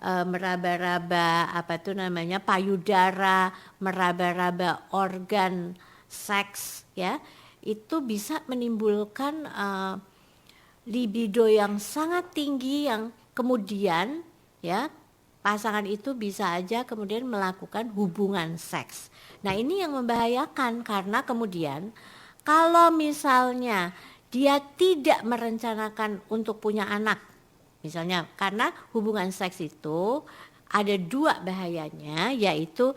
meraba-raba apa tuh namanya payudara, meraba-raba organ seks ya, itu bisa menimbulkan libido yang sangat tinggi yang kemudian ya pasangan itu bisa aja kemudian melakukan hubungan seks. Nah, ini yang membahayakan karena kemudian kalau misalnya dia tidak merencanakan untuk punya anak, misalnya karena hubungan seks itu ada dua bahayanya, yaitu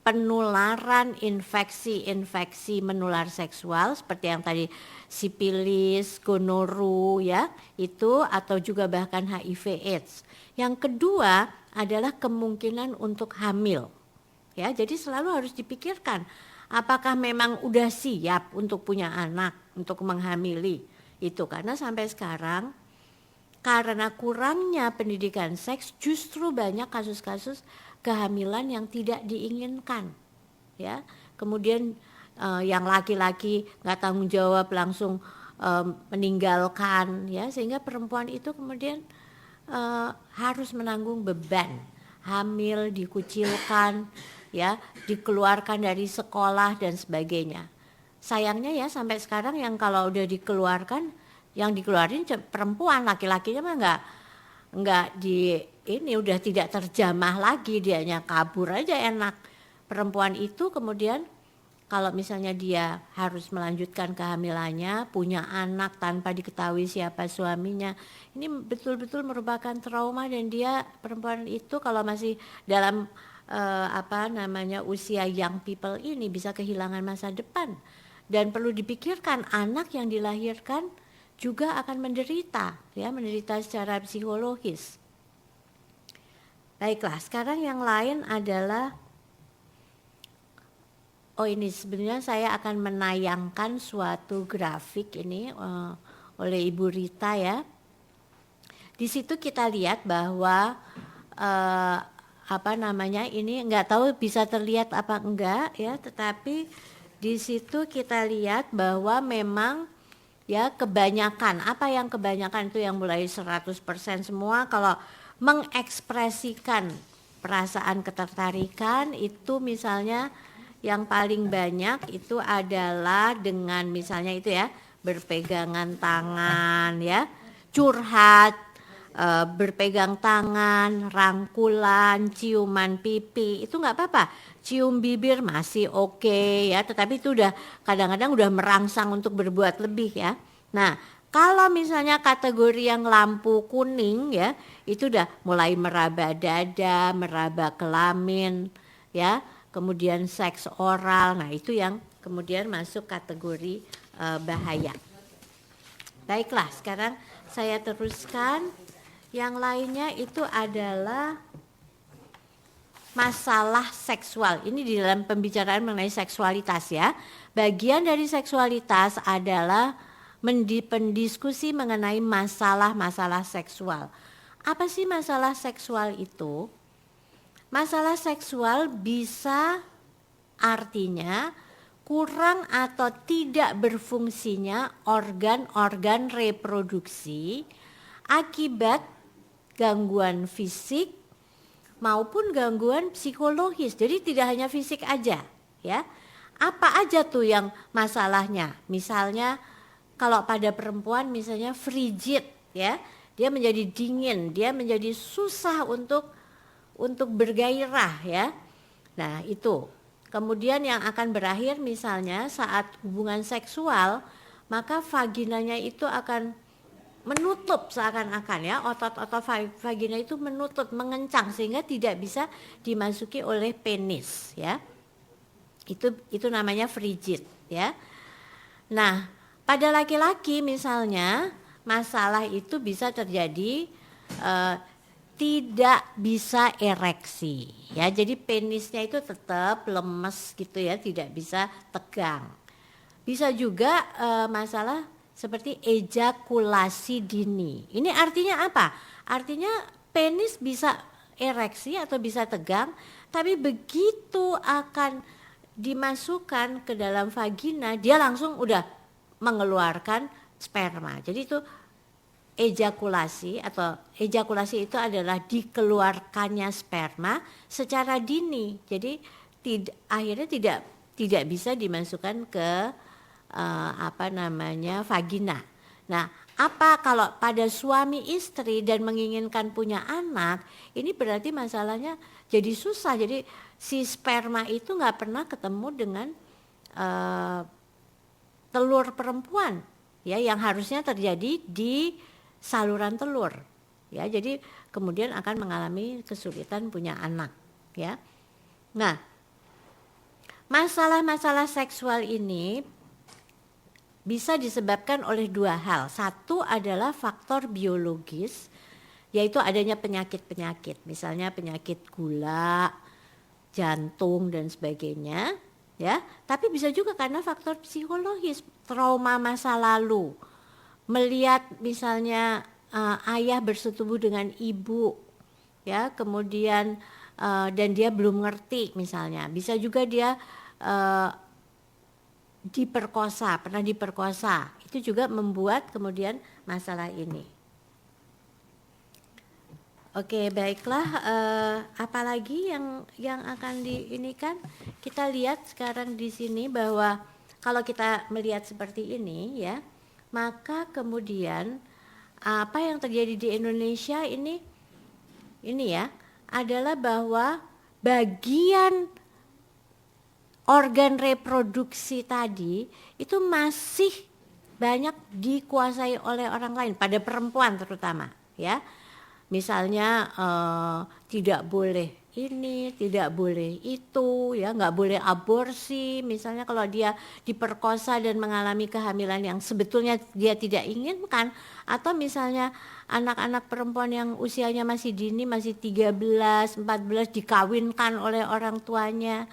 penularan infeksi menular seksual seperti yang tadi sipilis, gonoru ya, itu atau juga bahkan HIV/AIDS. Yang kedua adalah kemungkinan untuk hamil. Ya, jadi selalu harus dipikirkan apakah memang udah siap untuk punya anak, untuk menghamili. Itu karena sampai sekarang karena kurangnya pendidikan seks justru banyak kasus-kasus kehamilan yang tidak diinginkan. Ya, kemudian yang laki-laki nggak tanggung jawab langsung meninggalkan ya, sehingga perempuan itu kemudian harus menanggung beban hamil, dikucilkan ya, dikeluarkan dari sekolah dan sebagainya. Sayangnya ya sampai sekarang yang kalau udah dikeluarkan, yang dikeluarin perempuan, laki-lakinya mah nggak di ini udah tidak terjamah lagi, dianya kabur aja enak. Perempuan itu kemudian kalau misalnya dia harus melanjutkan kehamilannya, punya anak tanpa diketahui siapa suaminya, ini betul-betul merupakan trauma dan dia perempuan itu kalau masih dalam usia young people ini bisa kehilangan masa depan. Dan perlu dipikirkan anak yang dilahirkan juga akan menderita secara psikologis. Baiklah, sekarang yang lain adalah ini sebenarnya saya akan menayangkan suatu grafik ini oleh Ibu Rita ya. Di situ kita lihat bahwa ini nggak tahu bisa terlihat apa enggak ya, tetapi di situ kita lihat bahwa memang ya kebanyakan itu yang mulai 100% semua kalau mengekspresikan perasaan ketertarikan itu misalnya yang paling banyak itu adalah dengan misalnya itu ya berpegangan tangan ya, curhat, berpegang tangan, rangkulan, ciuman pipi itu nggak apa-apa, cium bibir masih oke ya, tetapi itu udah kadang-kadang udah merangsang untuk berbuat lebih ya. Nah, kalau misalnya kategori yang lampu kuning ya, itu udah mulai meraba dada, meraba kelamin ya, kemudian seks oral. Nah, itu yang kemudian masuk kategori bahaya. Baiklah, sekarang saya teruskan. Yang lainnya itu adalah masalah seksual. Ini di dalam pembicaraan mengenai seksualitas ya. Bagian dari seksualitas adalah pendiskusi mengenai masalah-masalah seksual. Apa sih masalah seksual itu? Masalah seksual bisa artinya kurang atau tidak berfungsinya organ-organ reproduksi akibat gangguan fisik maupun gangguan psikologis. Jadi tidak hanya fisik aja ya. Apa aja tuh yang masalahnya? Misalnya kalau pada perempuan misalnya frigid ya, dia menjadi dingin, dia menjadi susah untuk bergairah ya. Nah, itu. Kemudian yang akan berakhir misalnya saat hubungan seksual, maka vaginanya itu akan menutup seakan-akan ya, otot-otot vagina itu menutup, mengencang sehingga tidak bisa dimasuki oleh penis ya. Itu namanya frigid ya. Nah, pada laki-laki misalnya masalah itu bisa terjadi tidak bisa ereksi ya, jadi penisnya itu tetap lemes gitu ya, tidak bisa tegang. Bisa juga masalah seperti ejakulasi dini. Ini artinya apa? Artinya penis bisa ereksi atau bisa tegang, tapi begitu akan dimasukkan ke dalam vagina dia langsung udah mengeluarkan sperma. Jadi itu ejakulasi, atau ejakulasi itu adalah dikeluarkannya sperma secara dini. Jadi akhirnya tidak bisa dimasukkan ke vagina. Nah, apa kalau pada suami istri dan menginginkan punya anak, ini berarti masalahnya jadi susah. Jadi si sperma itu nggak pernah ketemu dengan telur perempuan, ya, yang harusnya terjadi di saluran telur, ya. Jadi kemudian akan mengalami kesulitan punya anak, ya. Nah, masalah-masalah seksual ini bisa disebabkan oleh dua hal. Satu adalah faktor biologis, yaitu adanya penyakit-penyakit, misalnya penyakit gula, jantung dan sebagainya, ya. Tapi bisa juga karena faktor psikologis, trauma masa lalu, melihat misalnya ayah bersetubuh dengan ibu, ya, kemudian dan dia belum ngerti misalnya. Bisa juga dia pernah diperkosa. Itu juga membuat kemudian masalah ini. Oke, baiklah, apalagi yang akan diinikan, kita lihat sekarang di sini bahwa kalau kita melihat seperti ini, ya, maka kemudian apa yang terjadi di Indonesia ini ya, adalah bahwa bagian organ reproduksi tadi itu masih banyak dikuasai oleh orang lain, pada perempuan terutama, ya. Misalnya tidak boleh ini, tidak boleh itu, ya, nggak boleh aborsi. Misalnya kalau dia diperkosa dan mengalami kehamilan yang sebetulnya dia tidak inginkan, atau misalnya anak-anak perempuan yang usianya masih dini, masih 13, 14, dikawinkan oleh orang tuanya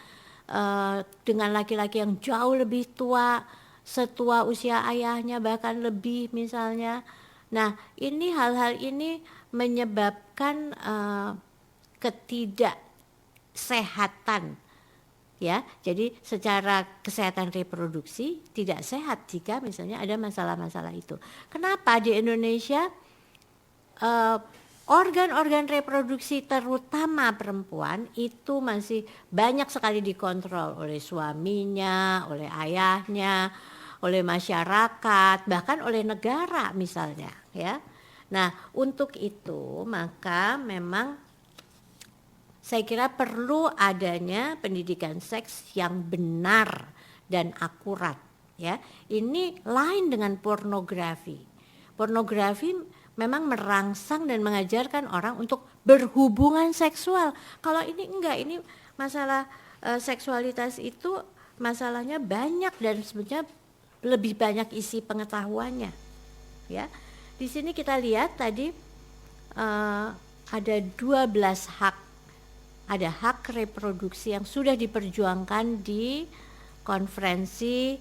dengan laki-laki yang jauh lebih tua, setua usia ayahnya bahkan lebih misalnya. Nah, ini hal-hal ini menyebabkan ketidaksehatan, ya. Jadi secara kesehatan reproduksi tidak sehat jika misalnya ada masalah-masalah itu. Kenapa di Indonesia organ-organ reproduksi terutama perempuan itu masih banyak sekali dikontrol oleh suaminya, oleh ayahnya, oleh masyarakat, bahkan oleh negara misalnya, ya. Nah, untuk itu maka memang saya kira perlu adanya pendidikan seks yang benar dan akurat, ya. Ini lain dengan pornografi. Pornografi memang merangsang dan mengajarkan orang untuk berhubungan seksual. Kalau ini enggak, ini masalah seksualitas itu masalahnya banyak dan sebenarnya lebih banyak isi pengetahuannya, ya. Di sini kita lihat tadi ada 12 hak. Ada hak reproduksi yang sudah diperjuangkan di konferensi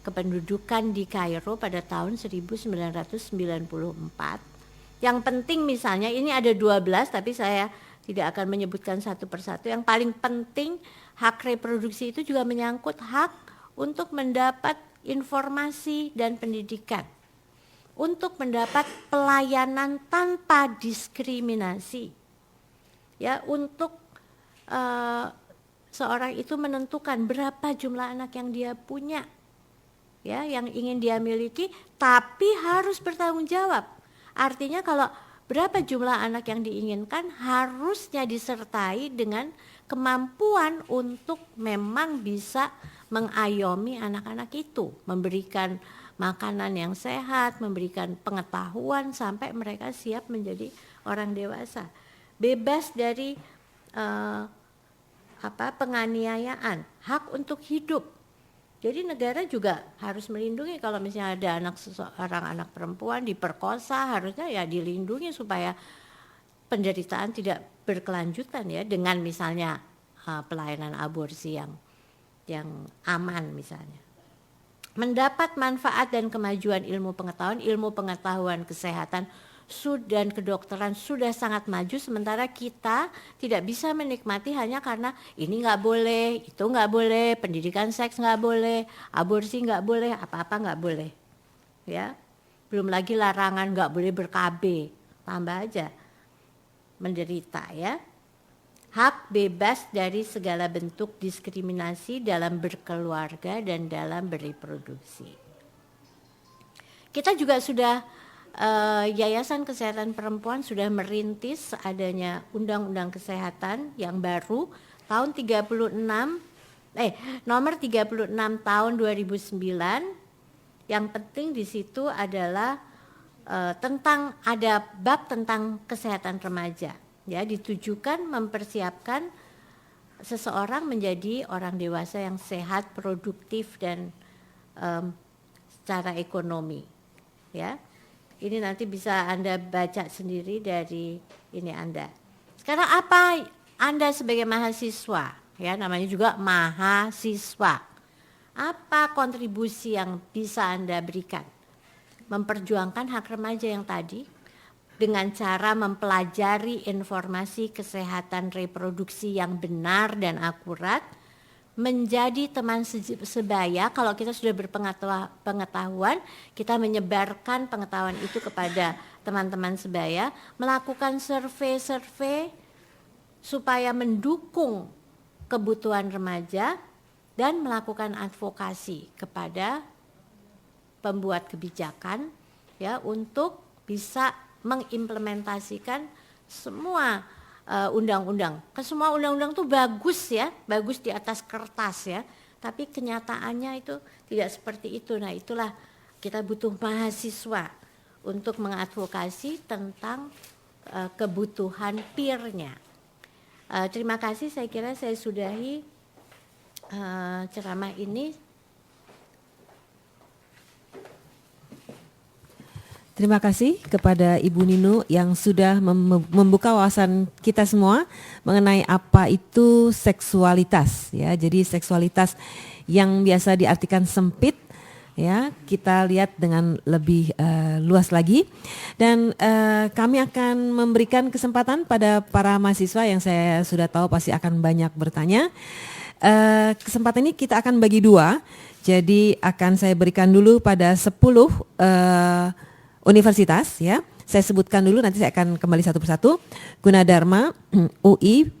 kependudukan di Kairo pada tahun 1994. Yang penting misalnya ini ada 12, tapi saya tidak akan menyebutkan satu persatu. Yang paling penting hak reproduksi itu juga menyangkut hak untuk mendapat informasi dan pendidikan, untuk mendapat pelayanan tanpa diskriminasi, ya, untuk seorang itu menentukan berapa jumlah anak yang dia punya, ya, yang ingin dia miliki, tapi harus bertanggung jawab. Artinya kalau berapa jumlah anak yang diinginkan harusnya disertai dengan kemampuan untuk memang bisa mengayomi anak-anak itu, memberikan makanan yang sehat, memberikan pengetahuan sampai mereka siap menjadi orang dewasa, bebas dari penganiayaan, hak untuk hidup. Jadi negara juga harus melindungi kalau misalnya ada seorang anak perempuan diperkosa, harusnya ya dilindungi supaya penderitaan tidak berkelanjutan, ya, dengan misalnya pelayanan aborsi yang aman misalnya. Mendapat manfaat dan kemajuan ilmu pengetahuan kesehatan dan kedokteran sudah sangat maju, sementara kita tidak bisa menikmati hanya karena ini nggak boleh, itu nggak boleh, pendidikan seks nggak boleh, aborsi nggak boleh, apa-apa nggak boleh, ya. Belum lagi larangan nggak boleh ber-KB, tambah aja menderita ya. Hak bebas dari segala bentuk diskriminasi dalam berkeluarga dan dalam bereproduksi. Kita juga sudah Yayasan Kesehatan Perempuan sudah merintis adanya Undang-Undang Kesehatan yang baru tahun nomor 36 tahun 2009. Yang penting di situ adalah tentang ada bab tentang kesehatan remaja, ya, ditujukan mempersiapkan seseorang menjadi orang dewasa yang sehat, produktif dan secara ekonomi, ya. Ini nanti bisa Anda baca sendiri dari ini Anda. Sekarang apa Anda sebagai mahasiswa, ya, namanya juga mahasiswa, apa kontribusi yang bisa Anda berikan? Memperjuangkan hak remaja yang tadi dengan cara mempelajari informasi kesehatan reproduksi yang benar dan akurat, menjadi teman sebaya. Kalau kita sudah berpengetahuan, kita menyebarkan pengetahuan itu kepada teman-teman sebaya, melakukan survei-survei supaya mendukung kebutuhan remaja dan melakukan advokasi kepada pembuat kebijakan, ya, untuk bisa mengimplementasikan semua undang-undang. Semua undang-undang itu bagus ya, bagus di atas kertas ya, tapi kenyataannya itu tidak seperti itu. Nah, itulah kita butuh mahasiswa untuk mengadvokasi tentang kebutuhan peer-nya. Terima kasih, saya kira saya sudahi ceramah ini. Terima kasih kepada Ibu Ninu yang sudah membuka wawasan kita semua mengenai apa itu seksualitas, ya. Jadi seksualitas yang biasa diartikan sempit, ya, kita lihat dengan lebih luas lagi. Dan kami akan memberikan kesempatan pada para mahasiswa yang saya sudah tahu pasti akan banyak bertanya. Kesempatan ini kita akan bagi dua. Jadi akan saya berikan dulu pada 10 universitas, ya. Saya sebutkan dulu, nanti saya akan kembali satu persatu. Gunadarma, UI,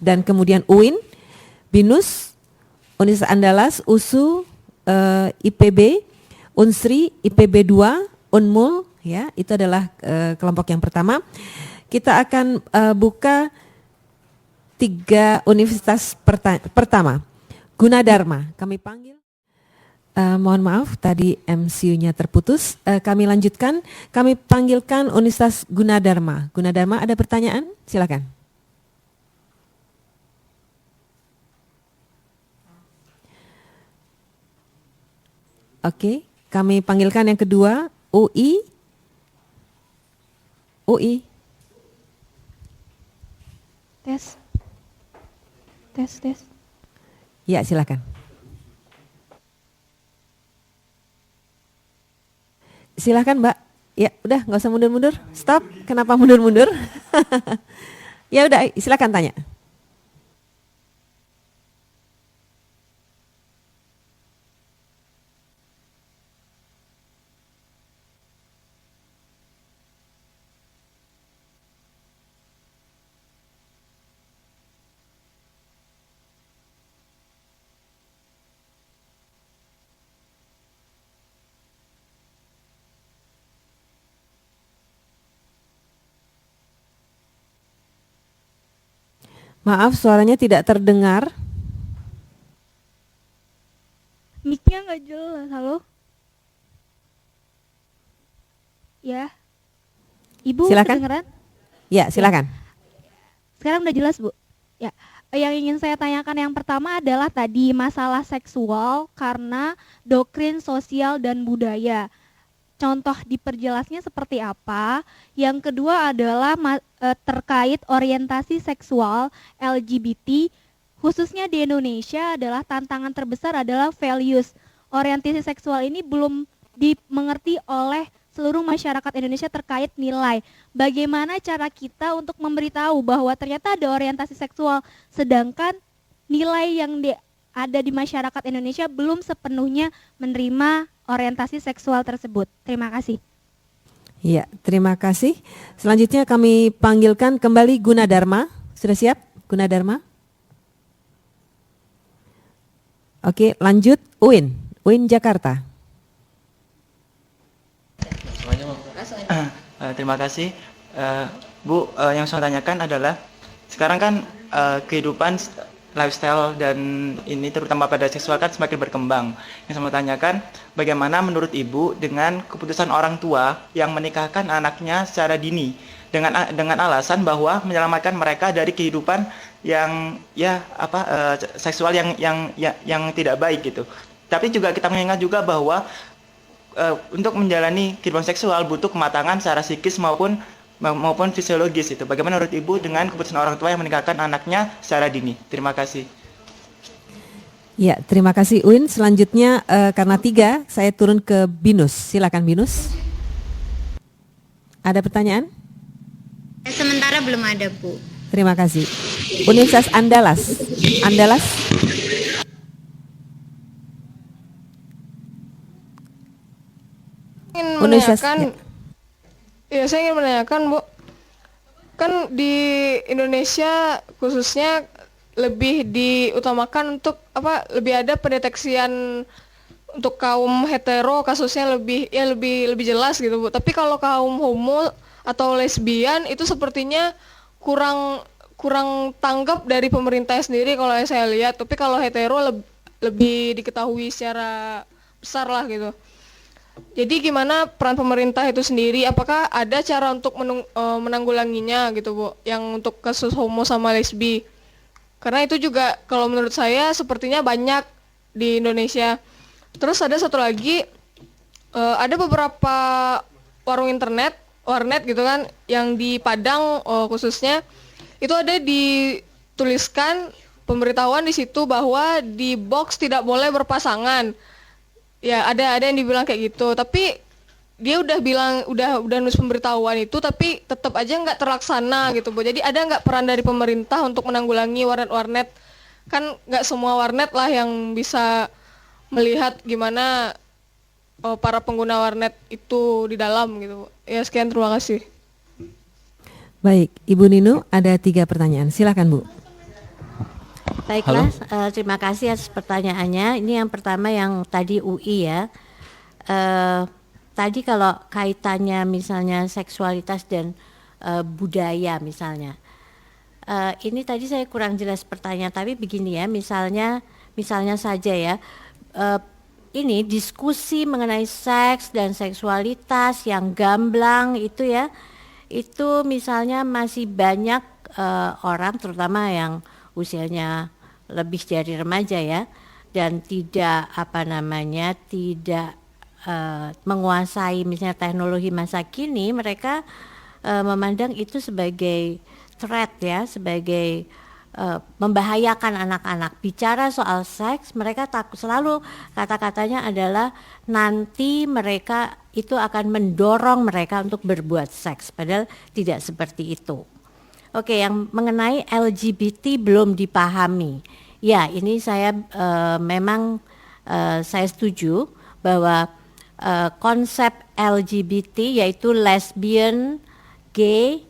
dan kemudian UIN, BINUS, Universitas Andalas, USU, IPB, Unsri, IPB 2, Unmul, ya, itu adalah kelompok yang pertama. Kita akan buka 3 universitas pertama. Gunadarma, kami panggil. Mohon maaf tadi MCU-nya terputus. Kami lanjutkan. Kami panggilkan Universitas Gunadarma. Gunadarma, ada pertanyaan? Silakan. Oke, kami panggilkan yang kedua, UI. UI. Tes. Ya, silakan. Silakan Mbak. Ya udah, nggak usah mundur-mundur. Stop. Kenapa mundur-mundur? Ya udah, silakan tanya. Maaf, suaranya tidak terdengar. Mic-nya nggak jelas, halo? Ya, Ibu Silakan. kedengeran? Ya, silakan. Sekarang udah jelas, Bu. Ya, yang ingin saya tanyakan yang pertama adalah tadi masalah seksual karena doktrin sosial dan budaya. Contoh diperjelasnya seperti apa? Yang kedua adalah terkait orientasi seksual LGBT, khususnya di Indonesia adalah tantangan terbesar adalah values. Orientasi seksual ini belum dimengerti oleh seluruh masyarakat Indonesia terkait nilai. Bagaimana cara kita untuk memberitahu bahwa ternyata ada orientasi seksual, sedangkan nilai yang ada di masyarakat Indonesia belum sepenuhnya menerima orientasi seksual tersebut. Terima kasih. Ya, terima kasih. Selanjutnya kami panggilkan kembali Gunadarma. Sudah siap, Gunadarma? Oke, lanjut Uin. Uin Jakarta. Terima kasih. Bu, yang saya tanyakan adalah sekarang kan kehidupan lifestyle dan ini terutama pada seksual kan semakin berkembang. Yang saya mau tanyakan, bagaimana menurut Ibu dengan keputusan orang tua yang menikahkan anaknya secara dini dengan alasan bahwa menyelamatkan mereka dari kehidupan yang seksual yang tidak baik gitu. Tapi juga kita mengingat juga bahwa untuk menjalani kehidupan seksual butuh kematangan secara psikis maupun fisiologis itu. Bagaimana menurut Ibu dengan keputusan orang tua yang menikahkan anaknya secara dini? Terima kasih. Ya, terima kasih Uin. Selanjutnya karena 3, saya turun ke Binus. Silakan Binus. Ada pertanyaan? Sementara belum ada, Bu. Terima kasih. Universitas Andalas. Andalas. Saya ingin menanyakan, Bu, kan di Indonesia khususnya lebih diutamakan untuk lebih ada pendeteksian untuk kaum hetero, kasusnya lebih jelas gitu, Bu. Tapi kalau kaum homo atau lesbian itu sepertinya kurang tanggap dari pemerintah sendiri kalau yang saya lihat. Tapi kalau hetero lebih diketahui secara besar lah gitu. Jadi gimana peran pemerintah itu sendiri? Apakah ada cara untuk menanggulanginya gitu, Bu? Yang untuk kasus homo sama lesbi? Karena itu juga kalau menurut saya sepertinya banyak di Indonesia. Terus ada satu lagi, ada beberapa warnet gitu kan, yang di Padang khususnya, itu ada dituliskan pemberitahuan di situ bahwa di box tidak boleh berpasangan. Ya ada yang dibilang kayak gitu, tapi dia udah nulis pemberitahuan itu, tapi tetap aja nggak terlaksana gitu, Bu. Jadi ada nggak peran dari pemerintah untuk menanggulangi warnet-warnet? Kan nggak semua warnet lah yang bisa melihat gimana para pengguna warnet itu di dalam gitu, Bu. Ya sekian, terima kasih. Baik, Ibu Nino ada 3 pertanyaan. Silakan Bu. Baiklah, terima kasih atas pertanyaannya. Ini yang pertama yang tadi UI ya. Tadi kalau kaitannya misalnya seksualitas dan budaya misalnya. Ini tadi saya kurang jelas pertanyaan, tapi begini ya, misalnya saja ya. Ini diskusi mengenai seks dan seksualitas yang gamblang itu ya. Itu misalnya masih banyak orang terutama yang usianya lebih dari remaja ya, dan tidak menguasai misalnya teknologi masa kini, mereka memandang itu sebagai threat ya, sebagai membahayakan anak-anak. Bicara soal seks, mereka takut, selalu kata-katanya adalah nanti mereka itu akan mendorong mereka untuk berbuat seks, padahal tidak seperti itu. Oke, yang mengenai LGBT belum dipahami. Ya, ini saya memang saya setuju bahwa konsep LGBT yaitu lesbian, gay,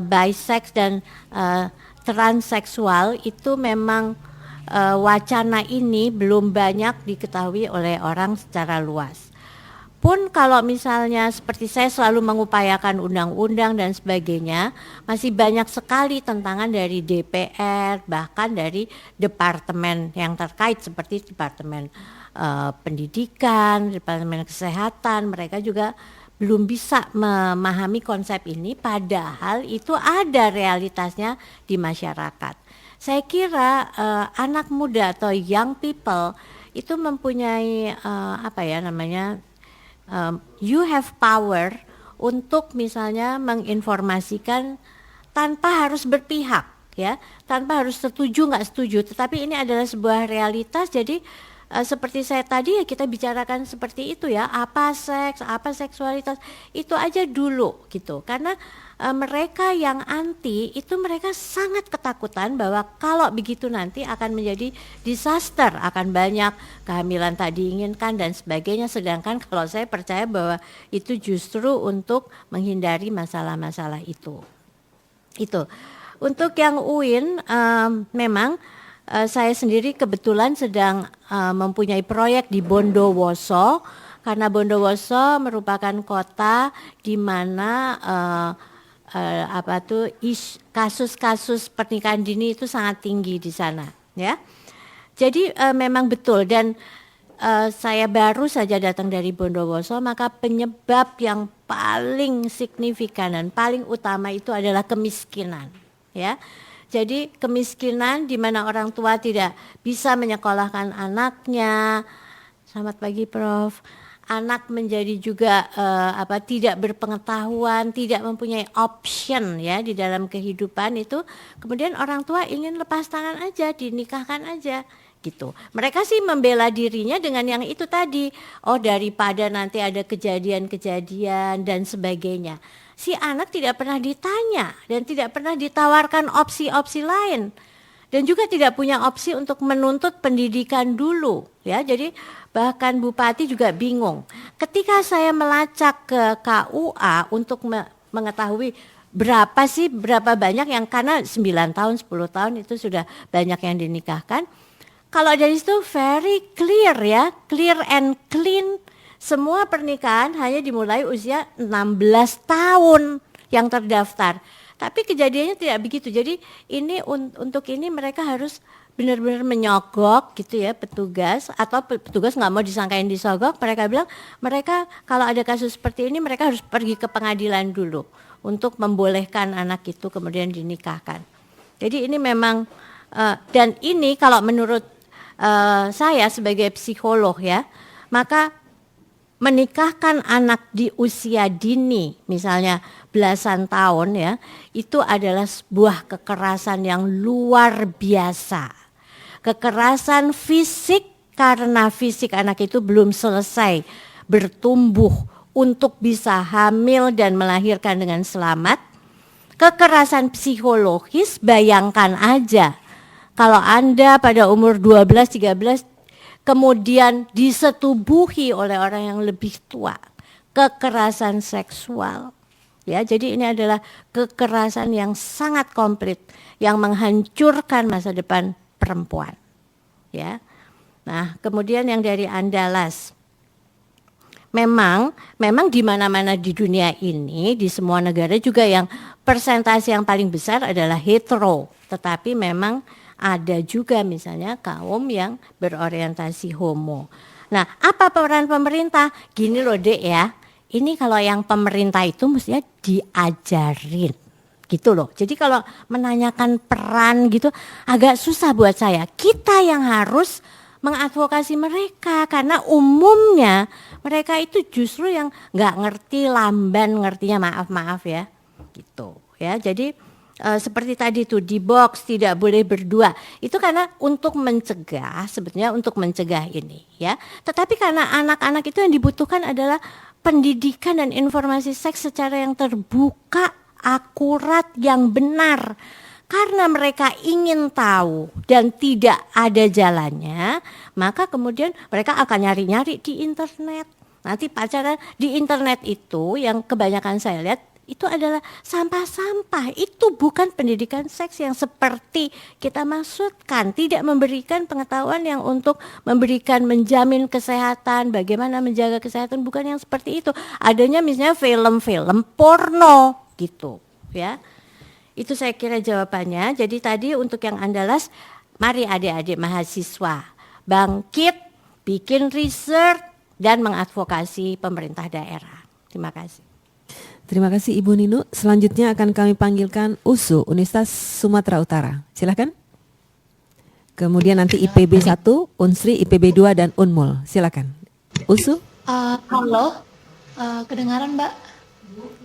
bisex dan transseksual itu memang wacana ini belum banyak diketahui oleh orang secara luas. Pun kalau misalnya seperti saya selalu mengupayakan undang-undang dan sebagainya, masih banyak sekali tantangan dari DPR, bahkan dari departemen yang terkait seperti departemen pendidikan, departemen kesehatan, mereka juga belum bisa memahami konsep ini, padahal itu ada realitasnya di masyarakat. Saya kira anak muda atau young people itu mempunyai you have power untuk misalnya menginformasikan tanpa harus berpihak ya, tanpa harus setuju nggak setuju, tetapi ini adalah sebuah realitas. Jadi seperti saya tadi ya kita bicarakan seperti itu ya, apa seks, apa seksualitas, itu aja dulu gitu. Karena mereka yang anti itu mereka sangat ketakutan bahwa kalau begitu nanti akan menjadi disaster, akan banyak kehamilan tak diinginkan dan sebagainya. Sedangkan kalau saya percaya bahwa itu justru untuk menghindari masalah-masalah itu. Itu. Untuk yang UIN memang saya sendiri kebetulan sedang mempunyai proyek di Bondowoso, karena Bondowoso merupakan kota di mana kasus-kasus pernikahan dini itu sangat tinggi di sana, ya. Jadi memang betul, dan saya baru saja datang dari Bondowoso, maka penyebab yang paling signifikan dan paling utama itu adalah kemiskinan, ya. Jadi kemiskinan di mana orang tua tidak bisa menyekolahkan anaknya. Selamat pagi Prof. Anak menjadi juga tidak berpengetahuan, tidak mempunyai option ya di dalam kehidupan itu. Kemudian orang tua ingin lepas tangan aja, dinikahkan aja gitu. Mereka sih membela dirinya dengan yang itu tadi. Oh, daripada nanti ada kejadian-kejadian dan sebagainya. Si anak tidak pernah ditanya dan tidak pernah ditawarkan opsi-opsi lain, dan juga tidak punya opsi untuk menuntut pendidikan dulu ya. Jadi bahkan Bupati juga bingung ketika saya melacak ke KUA untuk mengetahui berapa banyak yang, karena 9 tahun 10 tahun itu sudah banyak yang dinikahkan. Kalau dari situ very clear ya, clear and clean. Semua pernikahan hanya dimulai usia 16 tahun yang terdaftar. Tapi kejadiannya tidak begitu. Jadi ini untuk ini mereka harus benar-benar menyogok gitu ya petugas, atau petugas nggak mau disangkain disogok. Mereka bilang mereka kalau ada kasus seperti ini mereka harus pergi ke pengadilan dulu untuk membolehkan anak itu kemudian dinikahkan. Jadi ini memang dan ini kalau menurut saya sebagai psikolog ya, maka menikahkan anak di usia dini, misalnya belasan tahun ya, itu adalah sebuah kekerasan yang luar biasa. Kekerasan fisik karena fisik anak itu belum selesai bertumbuh untuk bisa hamil dan melahirkan dengan selamat. Kekerasan psikologis, bayangkan aja kalau Anda pada umur 12-13 kemudian disetubuhi oleh orang yang lebih tua, kekerasan seksual. Ya, jadi ini adalah kekerasan yang sangat komplit yang menghancurkan masa depan perempuan. Ya. Nah, kemudian yang dari Andalas. Memang di mana-mana di dunia ini, di semua negara juga yang persentase yang paling besar adalah hetero, tetapi memang ada juga misalnya kaum yang berorientasi homo. Nah, apa peran pemerintah? Gini loh Dek ya, ini kalau yang pemerintah itu mestinya diajarin gitu loh. Jadi kalau menanyakan peran gitu agak susah buat saya. Kita yang harus mengadvokasi mereka, karena umumnya mereka itu justru yang nggak ngerti lamban, ngertinya maaf ya gitu ya. Jadi seperti tadi tuh di box tidak boleh berdua, itu karena untuk mencegah, sebetulnya untuk mencegah ini ya. Tetapi karena anak-anak itu yang dibutuhkan adalah pendidikan dan informasi seks secara yang terbuka, akurat, yang benar. Karena mereka ingin tahu dan tidak ada jalannya, maka kemudian mereka akan nyari-nyari di internet. Nanti pacaran di internet itu yang kebanyakan saya lihat itu adalah sampah-sampah. Itu bukan pendidikan seks yang seperti kita maksudkan. Tidak memberikan pengetahuan yang untuk memberikan, menjamin kesehatan, bagaimana menjaga kesehatan, bukan yang seperti itu. Adanya misalnya film-film porno gitu ya. Itu saya kira jawabannya. Jadi tadi untuk yang Andalas, mari adik-adik mahasiswa bangkit, bikin riset dan mengadvokasi pemerintah daerah. Terima kasih. Terima kasih Ibu Ninu. Selanjutnya akan kami panggilkan USU, Universitas Sumatera Utara. Silakan. Kemudian nanti IPB 1, Unsri, IPB 2 dan Unmul. Silakan. USU. Halo, kedengaran Mbak?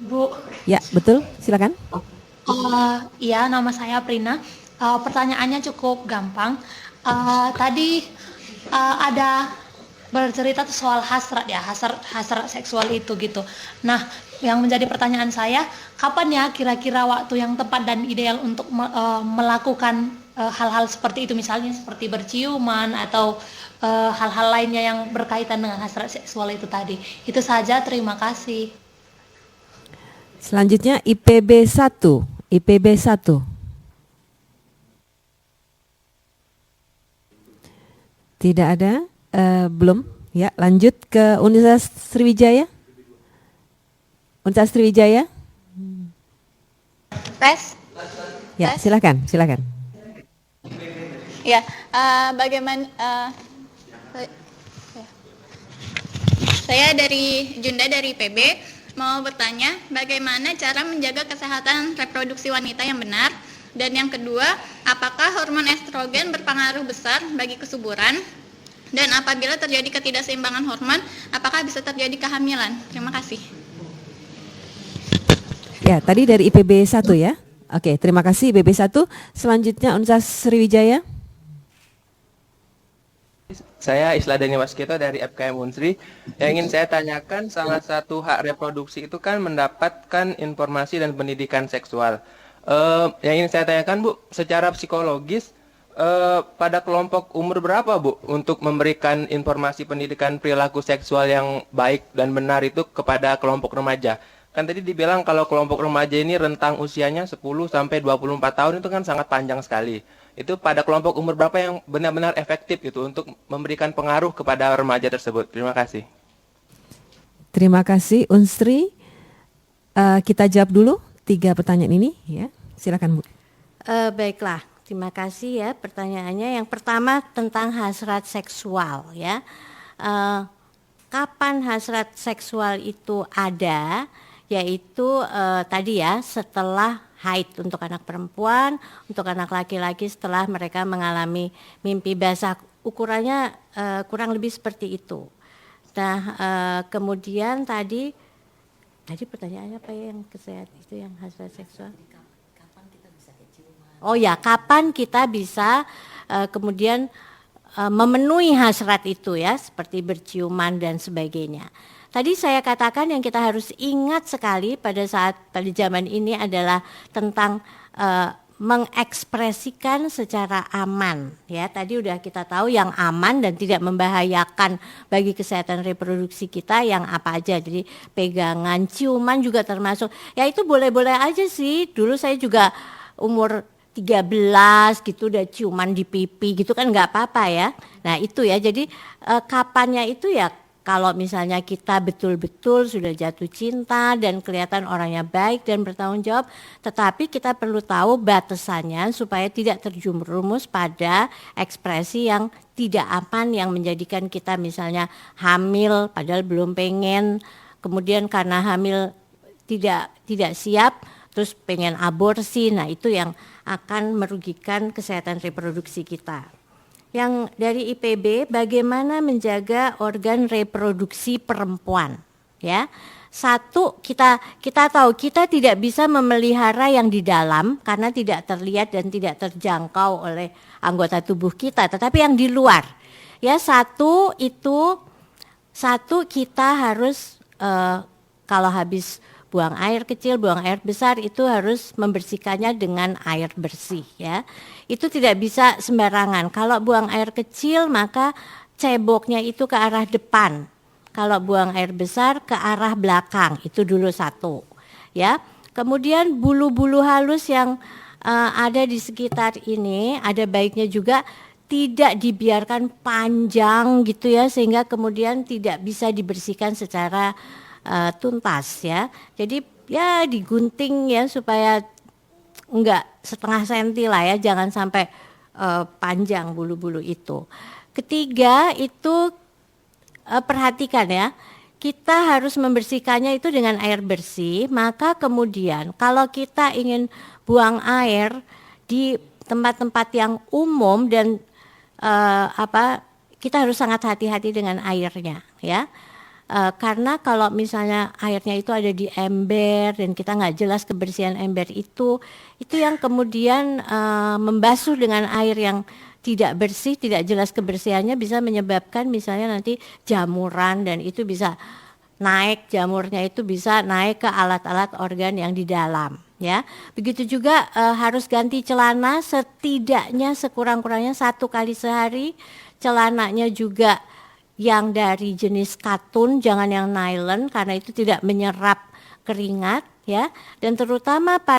Bu. Ya, betul. Silakan. Iya, nama saya Prina. Pertanyaannya cukup gampang. Tadi ada bercerita tuh soal hasrat ya, hasrat seksual itu gitu. Nah, yang menjadi pertanyaan saya, kapan ya kira-kira waktu yang tepat dan ideal untuk melakukan hal-hal seperti itu, misalnya seperti berciuman atau hal-hal lainnya yang berkaitan dengan hasrat seksual itu tadi. Itu saja, terima kasih. Selanjutnya IPB 1. IPB 1. Tidak ada, belum. Ya, lanjut ke Universitas Sriwijaya. Universitas Sriwijaya. Tes, Ya, silakan. ya, bagaimana? Saya dari Junda dari PB mau bertanya bagaimana cara menjaga kesehatan reproduksi wanita yang benar, dan yang kedua, apakah hormon estrogen berpengaruh besar bagi kesuburan, dan apabila terjadi ketidakseimbangan hormon, apakah bisa terjadi kehamilan? Terima kasih. Ya, tadi dari IPB 1 ya. Oke, terima kasih IPB 1. Selanjutnya Universitas Sriwijaya. Saya Isladani Waskito dari FKM Unsri. Yang ingin saya tanyakan, salah satu hak reproduksi itu kan mendapatkan informasi dan pendidikan seksual. Yang ingin saya tanyakan, Bu, secara psikologis, pada kelompok umur berapa, Bu, untuk memberikan informasi pendidikan perilaku seksual yang baik dan benar itu kepada kelompok remaja? Kan tadi dibilang kalau kelompok remaja ini rentang usianya 10 sampai 24 tahun, itu kan sangat panjang sekali. Itu pada kelompok umur berapa yang benar-benar efektif itu untuk memberikan pengaruh kepada remaja tersebut? Terima kasih. Terima kasih Unsri. Kita jawab dulu 3 pertanyaan ini ya. Silakan Bu. Baiklah, terima kasih ya pertanyaannya. Yang pertama tentang hasrat seksual ya. Kapan hasrat seksual itu ada? Yaitu tadi ya, setelah haid untuk anak perempuan, untuk anak laki-laki setelah mereka mengalami mimpi basah. Ukurannya kurang lebih seperti itu. Nah, kemudian tadi pertanyaannya apa ya, yang kesehatan itu, yang hasrat seksual? Oh ya, kapan kita bisa kemudian memenuhi hasrat itu ya, seperti berciuman dan sebagainya. Tadi saya katakan yang kita harus ingat sekali pada zaman ini adalah tentang mengekspresikan secara aman ya. Tadi udah kita tahu yang aman dan tidak membahayakan bagi kesehatan reproduksi kita yang apa aja. Jadi pegangan, ciuman juga termasuk. Ya itu boleh-boleh aja sih. Dulu saya juga umur 13 gitu udah ciuman di pipi gitu kan nggak apa-apa ya. Nah itu ya, jadi kapannya itu ya kalau misalnya kita betul-betul sudah jatuh cinta dan kelihatan orangnya baik dan bertanggung jawab, tetapi kita perlu tahu batasannya supaya tidak terjerumus pada ekspresi yang tidak aman yang menjadikan kita misalnya hamil padahal belum pengen, kemudian karena hamil tidak siap terus pengen aborsi. Nah itu yang akan merugikan kesehatan reproduksi kita. Yang dari IPB, bagaimana menjaga organ reproduksi perempuan ya. Satu, kita tahu kita tidak bisa memelihara yang di dalam karena tidak terlihat dan tidak terjangkau oleh anggota tubuh kita, tetapi yang di luar ya. Satu kita harus kalau habis buang air kecil, buang air besar itu harus membersihkannya dengan air bersih ya. Itu tidak bisa sembarangan. Kalau buang air kecil maka ceboknya itu ke arah depan. Kalau buang air besar ke arah belakang. Itu dulu satu ya. Kemudian bulu-bulu halus yang ada di sekitar ini ada baiknya juga tidak dibiarkan panjang gitu ya, sehingga kemudian tidak bisa dibersihkan secara tuntas ya. Jadi ya digunting ya supaya enggak setengah senti lah ya, jangan sampai panjang bulu-bulu itu. Ketiga itu perhatikan ya, kita harus membersihkannya itu dengan air bersih. Maka kemudian kalau kita ingin buang air di tempat-tempat yang umum dan kita harus sangat hati-hati dengan airnya ya. Karena kalau misalnya airnya itu ada di ember dan kita nggak jelas kebersihan ember itu yang kemudian membasuh dengan air yang tidak bersih, tidak jelas kebersihannya, bisa menyebabkan misalnya nanti jamuran, dan itu bisa naik, jamurnya itu bisa naik ke alat-alat organ yang di dalam. Ya, begitu juga harus ganti celana setidaknya sekurang-kurangnya 1 kali sehari. Celananya juga yang dari jenis katun, jangan yang nylon, karena itu tidak menyerap keringat, ya. Dan terutama pada